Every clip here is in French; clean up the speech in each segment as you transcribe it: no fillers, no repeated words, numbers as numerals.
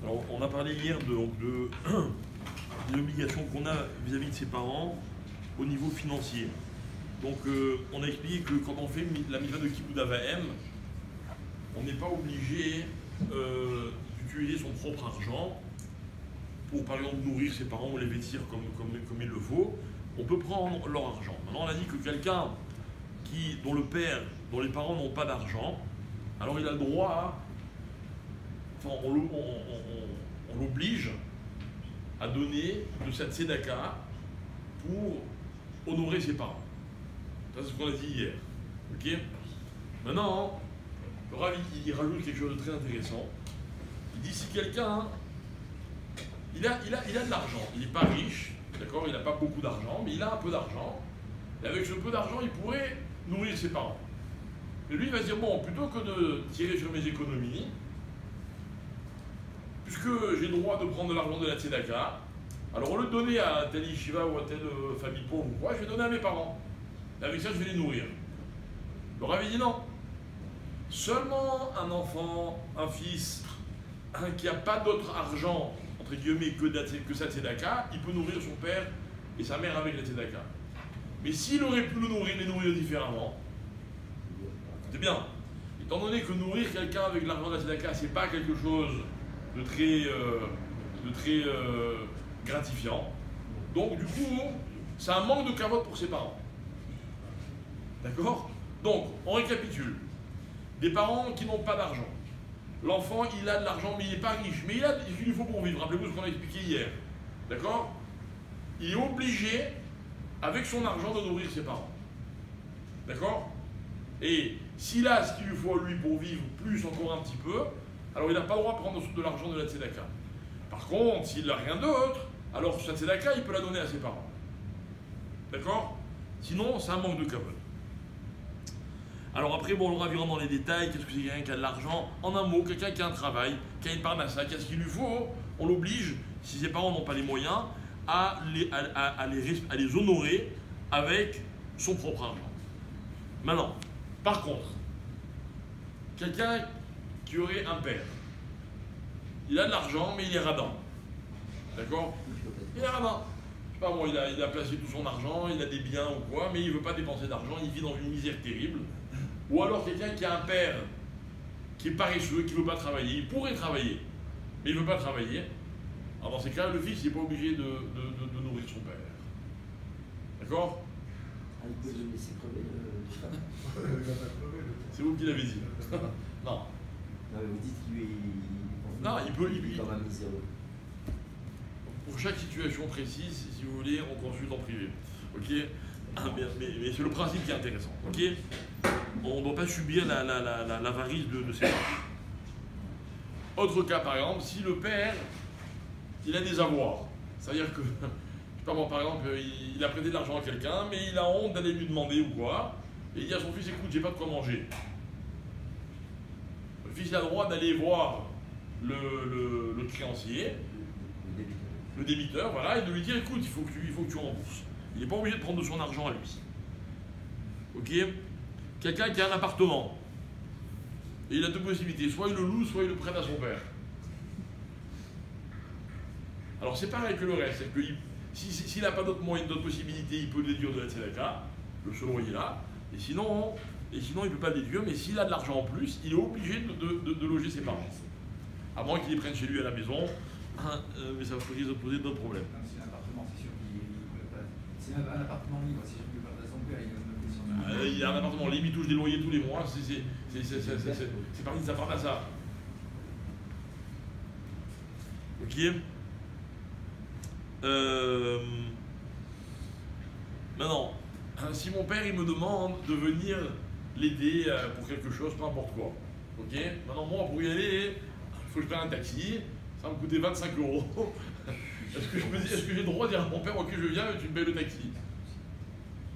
Alors, on a parlé hier des obligations qu'on a vis-à-vis de ses parents au niveau financier. Donc, on a expliqué que quand on fait la mitzvah de Kibbout Avahem, on n'est pas obligé d'utiliser son propre argent pour, par exemple, nourrir ses parents ou les vêtir comme il le faut. On peut prendre leur argent. Maintenant, on a dit que quelqu'un dont les parents n'ont pas d'argent, alors il a le droit on l'oblige à donner de cette tzedaka pour honorer ses parents. Ça, c'est ce qu'on a dit hier. Ok. Maintenant, le Rav, il rajoute quelque chose de très intéressant. Il dit si quelqu'un, il a de l'argent, il n'est pas riche, d'accord, il n'a pas beaucoup d'argent, mais il a un peu d'argent, et avec ce peu d'argent, il pourrait nourrir ses parents. Mais lui, il va se dire, bon, plutôt que de tirer sur mes économies, puisque j'ai le droit de prendre de l'argent de la tzedaka, alors au lieu de donner à telle yeshiva ou à telle famille pauvre ou quoi, je vais donner à mes parents. Et avec ça, je vais les nourrir. Le Rav dit non. Seulement un enfant, un fils, qui n'a pas d'autre argent, entre guillemets, que sa tzedaka, il peut nourrir son père et sa mère avec la tzedaka. Mais s'il aurait pu les nourrir différemment, c'est bien. Étant donné que nourrir quelqu'un avec l'argent de la tzedaka, c'est pas quelque chose de très gratifiant. Donc du coup, c'est un manque de carotte pour ses parents. D'accord? Donc, on récapitule. Des parents qui n'ont pas d'argent. L'enfant, il a de l'argent, mais il n'est pas riche. Mais il a ce qu'il lui faut pour vivre. Rappelez-vous ce qu'on a expliqué hier. D'accord? Il est obligé, avec son argent, de nourrir ses parents. D'accord? Et s'il a ce qu'il lui faut à lui pour vivre, plus encore un petit peu, alors il n'a pas le droit de prendre de l'argent de la tzedaka. Par contre, s'il n'a rien d'autre, alors sa tzedaka, il peut la donner à ses parents. D'accord? Sinon, c'est un manque de kavod. Alors après, bon, on rentre dans les détails. Qu'est-ce que c'est quelqu'un qui a de l'argent? En un mot, quelqu'un qui a un travail, qui a une parnassa, qui a ce qu'il lui faut, on l'oblige, si ses parents n'ont pas les moyens, à les honorer avec son propre argent. Maintenant, par contre, quelqu'un qui aurait un père, il a de l'argent, mais il est radin. D'accord? Il est radin. Je sais pas, bon, il a placé tout son argent, il a des biens ou quoi, mais il ne veut pas dépenser d'argent, il vit dans une misère terrible. Ou alors quelqu'un qui a un père qui est paresseux, qui ne veut pas travailler, il pourrait travailler, mais il ne veut pas travailler. Alors dans ces cas, le fils n'est pas obligé de nourrir son père. D'accord? Ah, il peut le laisser crever. C'est vous qui l'avez dit. Non. Non, mais vous dites qu'il est. Non, il peut. Quand même miséreux. Pour chaque situation précise, si vous voulez, on consulte en privé. Ok? Mais c'est le principe qui est intéressant. Ok? On ne doit pas subir l'avarice de ses parents. Autre cas, par exemple, si le père, il a des avoirs, c'est-à-dire que, je sais pas moi, par exemple, il a prêté de l'argent à quelqu'un, mais il a honte d'aller lui demander ou quoi, et il dit à son fils, écoute, j'ai pas de quoi manger. Le fils a le droit d'aller voir le créancier, le débiteur, voilà, et de lui dire, écoute, il faut que tu rembourses. Il n'est pas obligé de prendre de son argent à lui. Ok? Quelqu'un qui a un appartement, et il a deux possibilités, soit il le loue, soit il le prête à son père. Alors c'est pareil que le reste, c'est que s'il n'a pas d'autres moyens, d'autres possibilités, il peut le déduire de la tzedaka, le selon il est là, et sinon il ne peut pas le déduire, mais s'il a de l'argent en plus, il est obligé de loger ses parents. À moins qu'il les prenne chez lui à la maison, mais ça va poser d'autres problèmes. C'est un appartement, c'est sûr qu'il ne peut pas. C'est un appartement libre, c'est sûr qu'il ne peut pas à son père, il va me Il a un appartement libre, il touche des loyers tous les mois, c'est parti de sa part à ça. Ok. Maintenant, si mon père il me demande de venir l'aider pour quelque chose, peu importe quoi. Ok. Maintenant, moi, pour y aller, il faut que je prenne un taxi, ça va me coûter 25 €. Est-ce que j'ai le droit de dire à mon père, ok, je viens, mais tu me payes le taxi?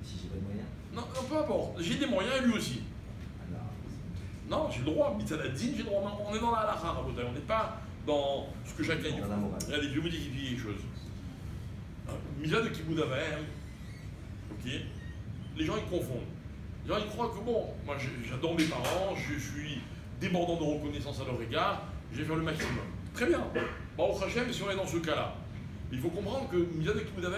Si j'ai pas de moyens. Non, peu importe. J'ai des moyens et lui aussi. Non, j'ai le droit. Mitzadadine, j'ai le droit. On est dans la halakha, on n'est pas dans ce que chacun dit. Regardez, je vais vous dire quelque chose. Mitzvah de Kibbout Avahem, ok, les gens ils confondent. Les gens ils croient que bon, moi j'adore mes parents, je suis débordant de reconnaissance à leur égard, je vais faire le maximum. Très bien. Bon, au Hachem, si on est dans ce cas-là, il faut comprendre que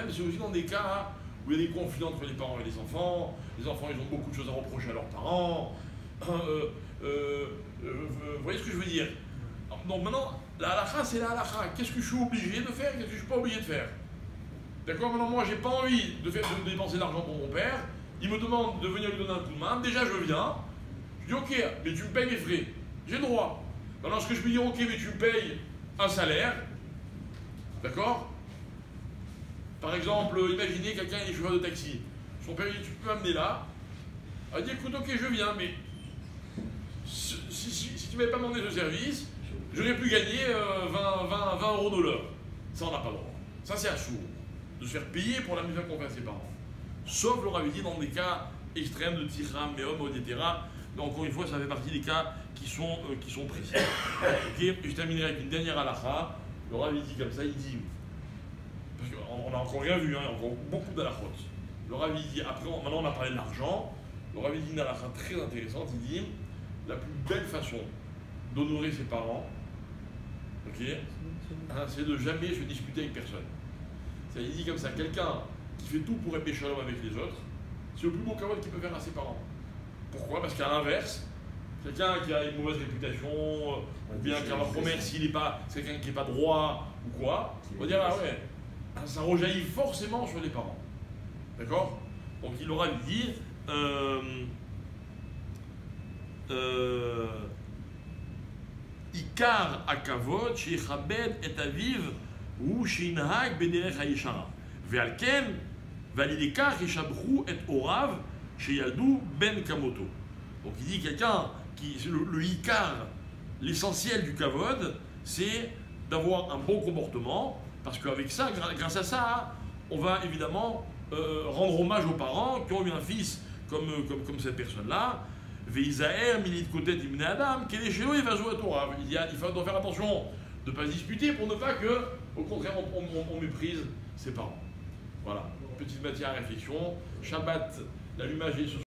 c'est aussi dans des cas où il y a des conflits entre les parents et les enfants ils ont beaucoup de choses à reprocher à leurs parents. Vous voyez ce que je veux dire? Donc maintenant, la halakha, c'est la halakha. Qu'est-ce que je suis obligé de faire? Qu'est-ce que je ne suis pas obligé de faire? D'accord? Maintenant, moi, j'ai pas envie de dépenser de l'argent pour mon père. Il me demande de venir lui donner un coup de main. Déjà, je viens. Je dis, ok, mais tu me payes mes frais. J'ai le droit. Maintenant, ce que je peux dire, ok, mais tu me payes un salaire. D'accord? Par exemple, imaginez quelqu'un est chauffeur de taxi. Son père, il dit, tu peux m'amener là. Il dit, écoute, ok, je viens, mais si tu ne m'avais pas demandé ce service, j'aurais pu gagner 20 euros de l'heure. Ça, on n'a pas le droit. Ça, c'est assourd. De se faire payer pour la mise qu'on fait à ses parents. Sauf, le Rav dit, dans des cas extrêmes de tiram, méhom, etc. Mais encore une fois, ça fait partie des cas qui sont précis. Okay, je terminerai avec une dernière halakha. Le Rav dit comme ça, il dit, parce qu'on n'a encore rien vu, hein, il y a encore beaucoup d'halakhot. Le Rav dit, après, maintenant on a parlé de l'argent, le Rav dit une halakha très intéressante, il dit, la plus belle façon d'honorer ses parents, okay, hein, c'est de jamais se disputer avec personne. Il dit comme ça, quelqu'un qui fait tout pour être shalom avec les autres, c'est le plus beau kavod qu'il peut faire à ses parents. Pourquoi? Parce qu'à l'inverse, quelqu'un qui a une mauvaise réputation, ou bien qui a un commerce, c'est quelqu'un qui n'est pas droit ou quoi, on va dire, ah ouais, ça rejaillit forcément sur les parents. D'accord? Donc il aura dit, Ikar akavod shechabed et aviv ou shinhag bederech hayishara ve'al ken validekar yeshabru et orav sheyaldu ben kamoto. Donc il dit quelqu'un qui le ikar, l'essentiel du kavod, c'est d'avoir un bon comportement, parce qu'avec ça, grâce à ça, on va évidemment rendre hommage aux parents qui ont eu un fils comme cette personne-là. Veizaer milit kotet ibn Adam, quel est chez nous, il va jouer à Torah. Il faut faire attention de ne pas se disputer pour ne pas que, au contraire, on méprise ses parents. Voilà, petite matière à réflexion. Shabbat, l'allumage est ce